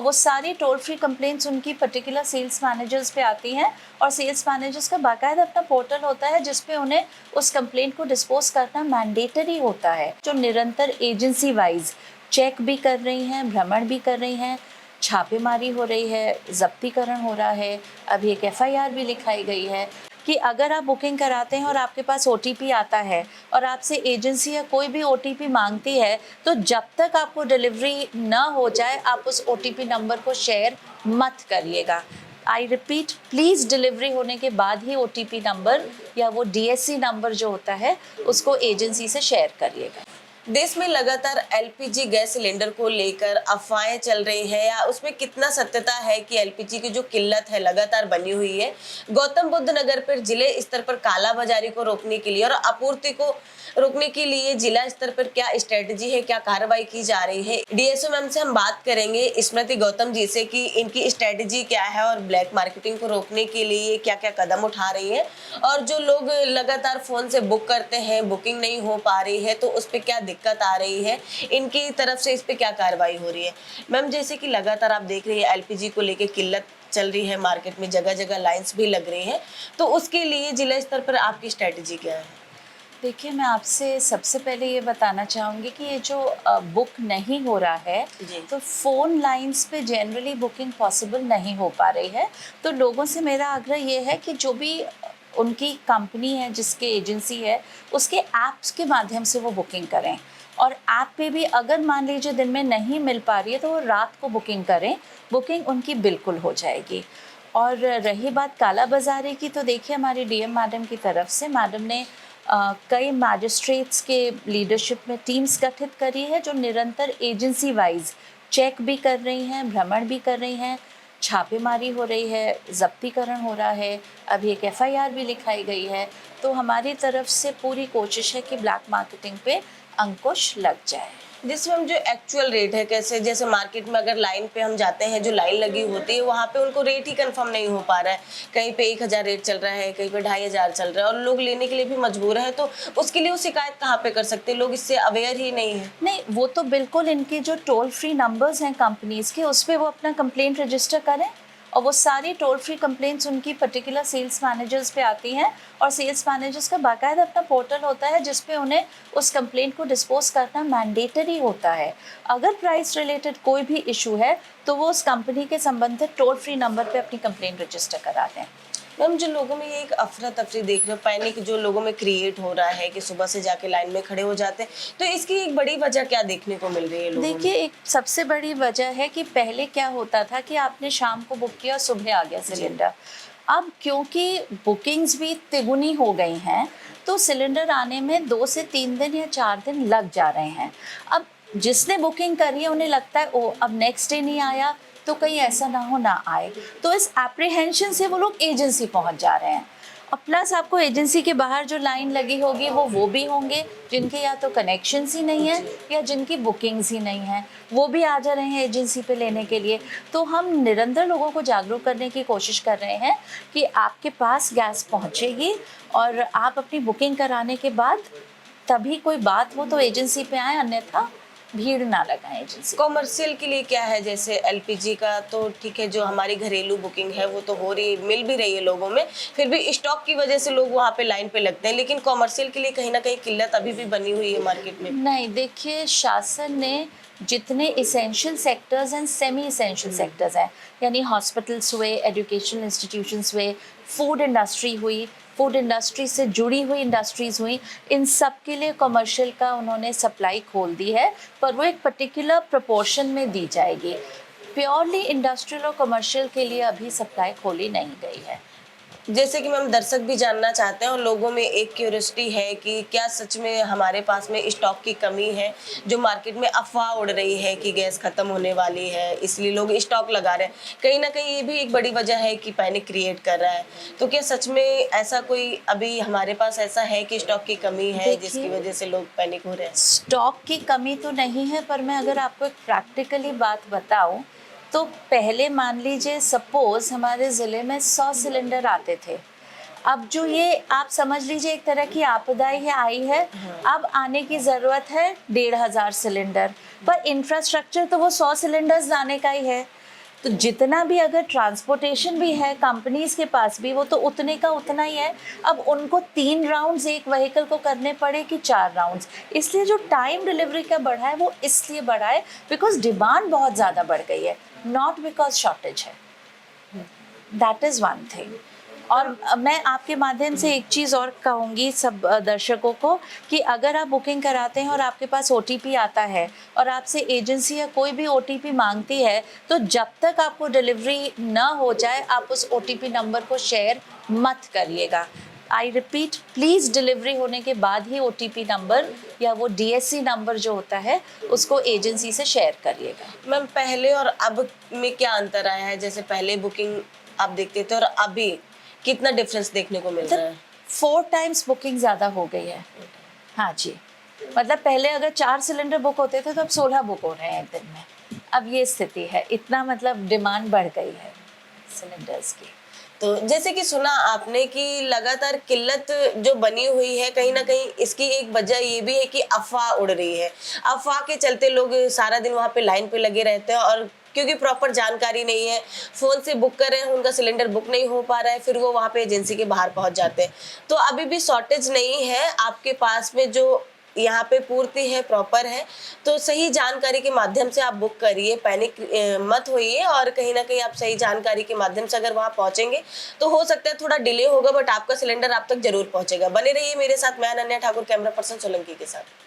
वो सारी toll free complaints उनकी पर्टिकुलर सेल्स मैनेजर्स पे आती हैं और सेल्स मैनेजर्स का बाकायदा अपना पोर्टल होता है जिसपे उन्हें उस कंप्लेंट को डिस्पोज करना मैंडेटरी होता है, जो निरंतर एजेंसी वाइज चेक भी कर रही हैं, भ्रमण भी कर रही हैं, छापेमारी हो रही है, जब्तीकरण हो रहा है। अभी एक एफआईआर भी लिखाई गई है कि अगर आप बुकिंग कराते हैं और आपके पास ओटीपी आता है और आपसे एजेंसी या कोई भी ओटीपी मांगती है, तो जब तक आपको डिलीवरी ना हो जाए आप उस ओटीपी नंबर को शेयर मत करिएगा। आई रिपीट, प्लीज़ डिलीवरी होने के बाद ही ओटीपी नंबर या वो डीएससी नंबर जो होता है उसको एजेंसी से शेयर करिएगा। देश में लगातार एलपीजी गैस सिलेंडर को लेकर अफवाहें चल रही है, या उसमें कितना सत्यता है कि एलपीजी की जो किल्लत है लगातार बनी हुई है। गौतम बुद्ध नगर पर जिले स्तर पर कालाबाजारी को रोकने के लिए और आपूर्ति को रोकने के लिए जिला स्तर पर क्या स्ट्रेटजी है, क्या कार्रवाई की जा रही है? डीएसओ मैम से हम बात करेंगे स्मृति गौतम जी से कि इनकी स्ट्रेटजी क्या है और ब्लैक मार्केटिंग को रोकने के लिए क्या क्या कदम उठा रही है, और जो लोग लगातार फोन से बुक करते हैं, बुकिंग नहीं हो पा रही है तो उस पर क्या दिक्कत आ रही है, इनकी तरफ से इस पे क्या कार्रवाई हो रही है। मैम, जैसे कि लगातार आप देख रही है एलपीजी को लेके किल्लत चल रही है, मार्केट में जगह जगह लाइंस भी लग रही हैं, तो उसके लिए जिला स्तर पर आपकी स्ट्रेटजी क्या है? देखिए, मैं आपसे सबसे पहले ये बताना चाहूँगी कि ये जो बुक नहीं हो रहा है, तो फ़ोन लाइंस पे जनरली बुकिंग पॉसिबल नहीं हो पा रही है। तो लोगों से मेरा आग्रह ये है कि जो भी उनकी कंपनी है, जिसके एजेंसी है, उसके ऐप्स के माध्यम से वो बुकिंग करें। और ऐप पे भी अगर मान लीजिए दिन में नहीं मिल पा रही है तो वो रात को बुकिंग करें, बुकिंग उनकी बिल्कुल हो जाएगी। और रही बात कालाबाजारी की, तो देखिए हमारी डीएम मैडम की तरफ से मैडम ने कई मैजिस्ट्रेट्स के लीडरशिप में टीम्स गठित करी है जो निरंतर एजेंसी वाइज चेक भी कर रही हैं, भ्रमण भी कर रही हैं, छापेमारी हो रही है, जब्तीकरण हो रहा है, अभी एक एफआईआर भी लिखाई गई है। तो हमारी तरफ से पूरी कोशिश है कि ब्लैक मार्केटिंग पे अंकुश लग जाए। जिसमें हम जो एक्चुअल रेट है, कैसे जैसे मार्केट में अगर लाइन पे हम जाते हैं, जो लाइन लगी होती है वहाँ पे उनको रेट ही कंफर्म नहीं हो पा रहा है, कहीं पे 1000 रेट चल रहा है, कहीं पे 2500 चल रहा है, और लोग लेने के लिए भी मजबूर है, तो उसके लिए वो शिकायत कहाँ पे कर सकते हैं? लोग इससे अवेयर ही नहीं है। नहीं, वो तो बिल्कुल इनके जो टोल फ्री नंबर्स हैं कंपनीज के, उस पर वो अपना कंप्लेंट रजिस्टर करें और वो सारी टोल फ्री कंप्लेंट्स उनकी पर्टिकुलर सेल्स मैनेजर्स पे आती हैं और सेल्स मैनेजर्स का बाकायदा अपना पोर्टल होता है जिसपे उन्हें उस कंप्लेंट को डिस्पोज करना मैंडेटरी होता है। अगर प्राइस रिलेटेड कोई भी इशू है तो वो उस कंपनी के संबंधित टोल फ्री नंबर पे अपनी कंप्लेंट रजिस्टर करा दें। मैम, जो लोगों में ये एक अफरा तफरी देख रहे हो, पैनिक जो लोगों में क्रिएट हो रहा है कि सुबह से जाके लाइन में खड़े हो जाते हैं, तो इसकी एक बड़ी वजह क्या देखने को मिल रही है लोगों में? देखिए, एक सबसे बड़ी वजह है कि पहले क्या होता था कि आपने शाम को बुक किया, सुबह आ गया सिलेंडर। अब क्योंकि बुकिंग्स भी तिगुनी हो गई हैं तो सिलेंडर आने में 2 से 3 दिन या 4 दिन लग जा रहे हैं। अब जिसने बुकिंग करी है उन्हें लगता है ओ अब नेक्स्ट डे नहीं आया तो कहीं ऐसा ना हो ना आए, तो इस एप्रीहेंशन से वो लोग एजेंसी पहुंच जा रहे हैं। और प्लस आपको एजेंसी के बाहर जो लाइन लगी होगी वो भी होंगे जिनके या तो कनेक्शंस ही नहीं है या जिनकी बुकिंग्स ही नहीं है, वो भी आ जा रहे हैं एजेंसी पे लेने के लिए। तो हम निरंतर लोगों को जागरूक करने की कोशिश कर रहे हैं कि आपके पास गैस पहुंचेगी और आप अपनी बुकिंग कराने के बाद तभी कोई बात हो तो एजेंसी पे आए, अन्यथा भीड़ ना लगाएं एजेंसी। कॉमर्शियल के लिए क्या है? जैसे एलपीजी का तो ठीक है, जो हमारी घरेलू बुकिंग है वो तो हो रही है, मिल भी रही है लोगों में, फिर भी स्टॉक की वजह से लोग वहाँ पे लाइन पे लगते हैं, लेकिन कॉमर्शियल के लिए कहीं ना कहीं किल्लत अभी भी बनी हुई है मार्केट में। नहीं, देखिए, शासन ने जितने essential sectors and semi essential sectors हैं, यानी हॉस्पिटल्स हुए, एजुकेशनल इंस्टीट्यूशंस हुए, फूड इंडस्ट्री हुई, फूड इंडस्ट्री से जुड़ी हुई इंडस्ट्रीज़ हुई, इन सब के लिए कमर्शियल का उन्होंने सप्लाई खोल दी है, पर वो एक पर्टिकुलर प्रोपोर्शन में दी जाएगी। प्योरली इंडस्ट्रियल और कमर्शियल के लिए अभी सप्लाई खोली नहीं गई है। जैसे कि मैम, दर्शक भी जानना चाहते हैं और लोगों में एक क्यूरियोसिटी है कि क्या सच में हमारे पास में स्टॉक की कमी है? जो मार्केट में अफवाह उड़ रही है कि गैस खत्म होने वाली है इसलिए लोग स्टॉक लगा रहे हैं, कहीं ना कहीं ये भी एक बड़ी वजह है कि पैनिक क्रिएट कर रहा है, तो क्या सच में ऐसा कोई अभी हमारे पास ऐसा है कि स्टॉक की कमी है जिसकी वजह से लोग पैनिक हो रहे हैं? स्टॉक की कमी तो नहीं है, पर मैं अगर आपको एक प्रैक्टिकली बात बताऊं तो पहले मान लीजिए सपोज हमारे ज़िले में 100 सिलेंडर आते थे। अब जो ये आप समझ लीजिए एक तरह की आपदा है आई है, अब आने की ज़रूरत है 1500 सिलेंडर, पर इंफ्रास्ट्रक्चर तो वो 100 सिलेंडर्स लाने का ही है। तो जितना भी अगर ट्रांसपोर्टेशन भी है कंपनीज के पास भी, वो तो उतने का उतना ही है। अब उनको 3 राउंड्स एक व्हीकल को करने पड़े कि 4 राउंड्स, इसलिए जो टाइम डिलीवरी का बढ़ा है वो इसलिए बढ़ा है बिकॉज डिमांड बहुत ज़्यादा बढ़ गई है, नॉट बिकॉज शॉर्टेज है। That is one thing. और मैं आपके माध्यम से एक चीज़ और कहूँगी सब दर्शकों को कि अगर आप बुकिंग कराते हैं और आपके पास OTP आता है और आपसे एजेंसी या कोई भी OTP मांगती है, तो जब तक आपको डिलीवरी ना हो जाए आप उस OTP नंबर को शेयर मत करिएगा। आई रिपीट, प्लीज़ डिलीवरी होने के बाद ही OTP नंबर या वो DSC नंबर जो होता है उसको एजेंसी से शेयर करिएगा। मैम पहले और अब में क्या अंतर आया है? जैसे पहले बुकिंग आप देखते थे और अभी कितना डिफरेंस देखने को मिल रहा है? 4 टाइम्स बुकिंग ज़्यादा हो गई है। हाँ जी, मतलब पहले अगर 4 सिलेंडर बुक होते थे तो अब 16 बुक हो रहे हैं एक दिन में। अब ये स्थिति है, इतना मतलब डिमांड बढ़ गई है सिलेंडर्स की। तो जैसे कि सुना आपने कि लगातार किल्लत जो बनी हुई है, कहीं ना कहीं इसकी एक वजह ये भी है कि अफवाह उड़ रही है। अफवाह के चलते लोग सारा दिन वहाँ पे लाइन पे लगे रहते हैं और क्योंकि प्रॉपर जानकारी नहीं है, फ़ोन से बुक कर रहे हैं, उनका सिलेंडर बुक नहीं हो पा रहा है, फिर वो वहाँ पे एजेंसी के बाहर पहुँच जाते हैं। तो अभी भी शॉर्टेज नहीं है, आपके पास में जो यहाँ पे पूर्ति है प्रॉपर है, तो सही जानकारी के माध्यम से आप बुक करिए, पैनिक मत होइए और कहीं ना कहीं आप सही जानकारी के माध्यम से अगर वहाँ पहुँचेंगे तो हो सकता है थोड़ा डिले होगा बट आपका सिलेंडर आप तक जरूर पहुँचेगा। बने रहिए मेरे साथ, मैं अनन्या ठाकुर, कैमरा पर्सन सोलंकी के साथ।